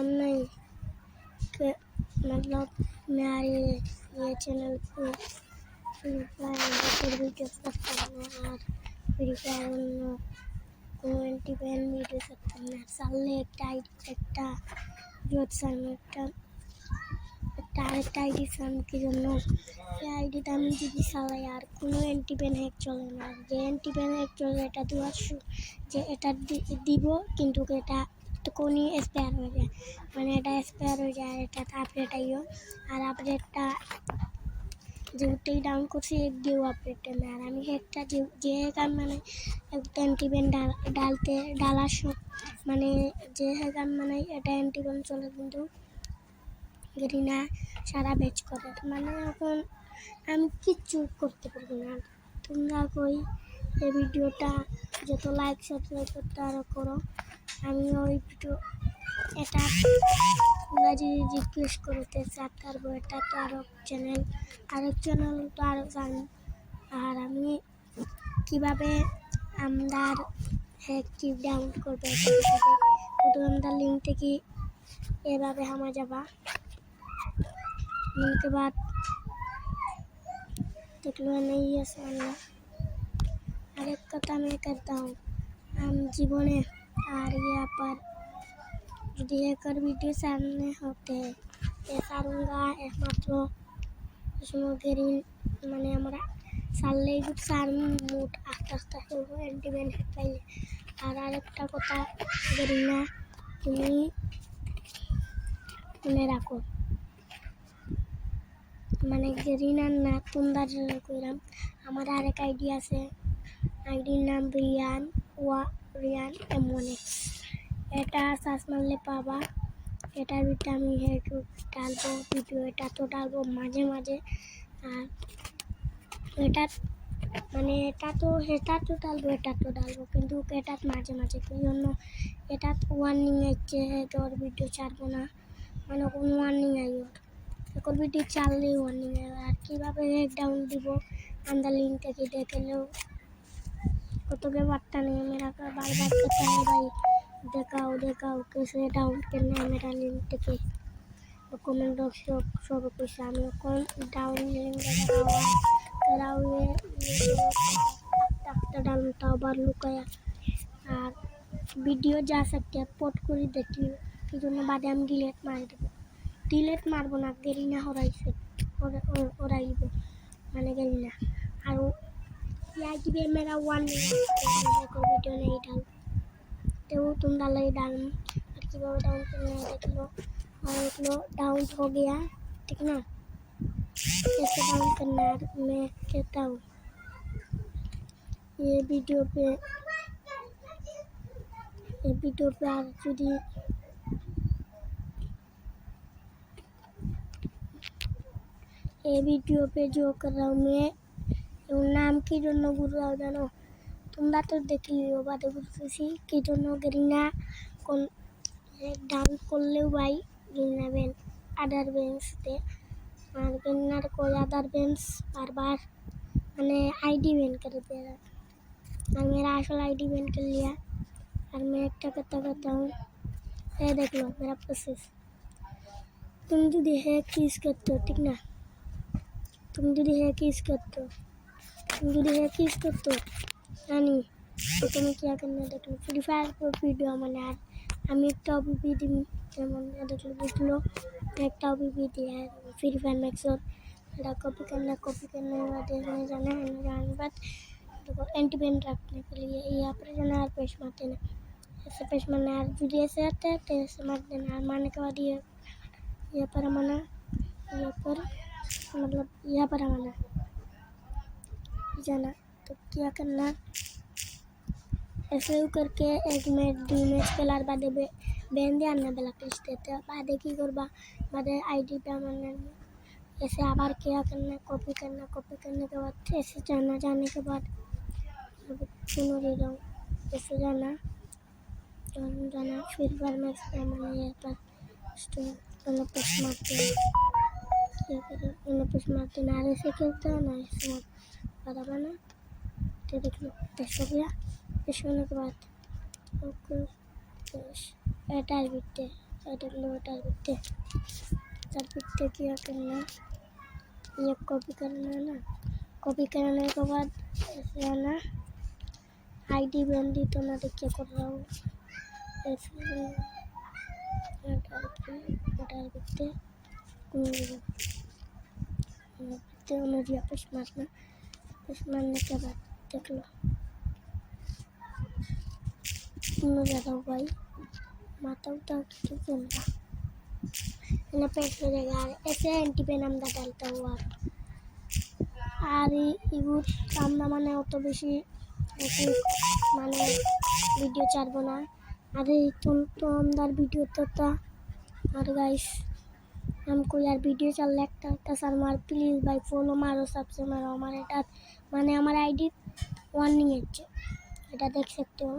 काम नहीं कि मतलब मेरे ये चैनल पे फ्री फायर वीडियो करता हूँ और फ्री फायर को वीडियो करता हूँ साले একটা জোট সামনে একটা আইডি সাম কি জন্য এই আইডিতে আমি যদি চালাই আর কোনো অ্যান্টিপেন হ্যাক চলে না যে অ্যান্টিপেন হ্যাক চলে এটা দেওয়া যে এটা দিব কিন্তু এটা তখনই এক্সপায়ার হয়ে যায় মানে এটা এক্সপায়ার হয়ে যায় এটা আপডেট আইও আর আপডেটটা যেটাই ডাউন করছি এক দিয়েও আপডেট না আর আমি একটা যে কাম মানে একটা অ্যান্টিপেন ডালার মানে যে কাম মানে এটা অ্যান্টিপেন চলে কিন্তু গেরিনা সারা ব্যাচ করে মানে এখন আমি কিচ্ছু করতে পারবো না তোমরা কই এই ভিডিওটা যত লাইক সাবস্ক্রাইব করতে আরও করো আমি ওই ভিডিও এটা তোমরা যদি রিকোয়েস্ট করতে চাইতে পারবো এটা তো আরেক চ্যানেল তো আরও জানি আর আমি কীভাবে আমরা হ্যাকটি ডাউনলোড করবো তোমরা লিঙ্ক থেকে এভাবে হামা যাবা उनके बाद देख लो नहीं है सामने हर एक कथा मैं करता हूँ हम जीवने और यहाँ पर यदि एक वीडियो सामने होते हैं ये सारूंगा एकमात्र उसमें ग्रीन मैंने हमारा साले गुड सार मूड आस्ते आस्ते वो एंटीमेंट पहले और एक कथा ग्रीना तुम्हें মনে রাখো মানে গেরিনার না তোমরা কইরাম আমার আরেক আইডি আছে আইডির নাম রিয়ান M1X এটা সার্চ মারলে পাবা এটার ভিতরে আমি ডালবো ভিডিও এটা তো ডালবো মাঝে মাঝে আর এটা মানে এটা তো ডালবো কিন্তু এটা মাঝে মাঝে কি জন্য এটা ওয়ার্নিং আছে তোর ভিডিও ছাড়বো না মানে কোন ওয়ার্নিং আইও এখন ভিডিও চাললেই ওয়ার্নিং আর কীভাবে ডাউন দিব আমরা লিঙ্ক থেকে দেখলেও কত ব্যাপারটা নেই मेरा बार बार कहता है भाई देखाओ कैसे डाउन करना है मेरा लिंक থেকে कमेंट बॉक्स सब कुछ আমি কোন ডাউন লিঙ্ক कराओ ये একটা ডাউনটা আবার লুকায়া আর ভিডিও যা सकते हैं পোস্ট করে দেখিও কি জন্য বাদে আমি ডিলেট মারবো না গেরিনা হরাইব মানে গেরিনা আর আইডিবে मेरा ওয়ার্নিং देखो वीडियो नहीं डाल तो तुम डाल और कीभाবে डाउन करना है देख लो डाउन हो गया ठीक ना कैसे डाउन करना है मैं कहता हूँ ये वीडियो पे আর যদি ये वीडियो पे जो कर रहा हूँ मैं नाम की জন্য গুরু জানো তোমরা তো দেখলিও বাদে বুঝতেছি কি জন্য গেরিনা কোন ডাউন করলেও ভাই গেরিনা বেন আদার বেঞ্চতে আর গেরিনার कोई अदर बेंच बार मैंने आईडी बैन कर दिया और मेरा असल आईडी बैन कर लिया और मैं एक करता हूँ ये देख लो मेरा प्रोसेस तुम जो है चीज़ करते हो ठीक ना तुम जो है किस करते हो यानी तो तुम्हें क्या करना देख लो फ्री फायर पर वीडियो मैंने यार আমি একটা ওবিপি দিই যেমন দেখলো বুঝলো একটা ওবিপি दिया है फ्री फायर मैक्सर এটা कॉपी करने के बाद इसमें जाना है जाने बाद देखो एंटी पेन रखने के लिए यहाँ पर जाना है पेश मारते ना ऐसे पेश मारना है जो ऐसे आता है तो ऐसे मार देना है मारने के बाद ये यहाँ पर हमारा यहाँ पर मतलब यहाँ पर हमारा जाना तो क्या करना ऐसे करके एक मैच 2 मैच खेलार बादे बैन दिया ना ब्लैक लिस्ट देते बादे की करबा बादे आईडी पे हमारे ऐसे आबार क्या करना कॉपी करने के बाद ऐसे जाने के बाद सुनो ले रहा हूँ ऐसे जाना फिर बार मैच मैंने यहाँ पर स्टोन पुश मारते पुश मारते ना ऐसे खेलते हैं ना ऐसे बराबर ना तो देख लो टेस्ट हो गया टेस्ट होने के बाद ओके एटार बिटते टाइटल लो टाइप पे किया करना, ये कॉपी करना है ना। कॉपी करने के बाद ऐसे आना, आईडी बंदी तो ना देखिए कर रहा हूँ ऐसे पुश मारना। पुश मारने के बाद देख लो ज़्यादा हो भाई माता उता क्यों चल रहा पेट रहेगा ऐसे एंटी पे नाम डालता हुआ আর ইগুর আমরা মানে অত বেশি মানে ভিডিও ছাড়বো না আর এই তো আমার ভিডিও তো তা আর গাইস हमको यार वीडियो चल लगता सर मार प्लीज़ भाई फॉलो मारो सबसे मारो हमारे टाट माने हमारा आईडी 1 नहीं है এটা देख सकते हो।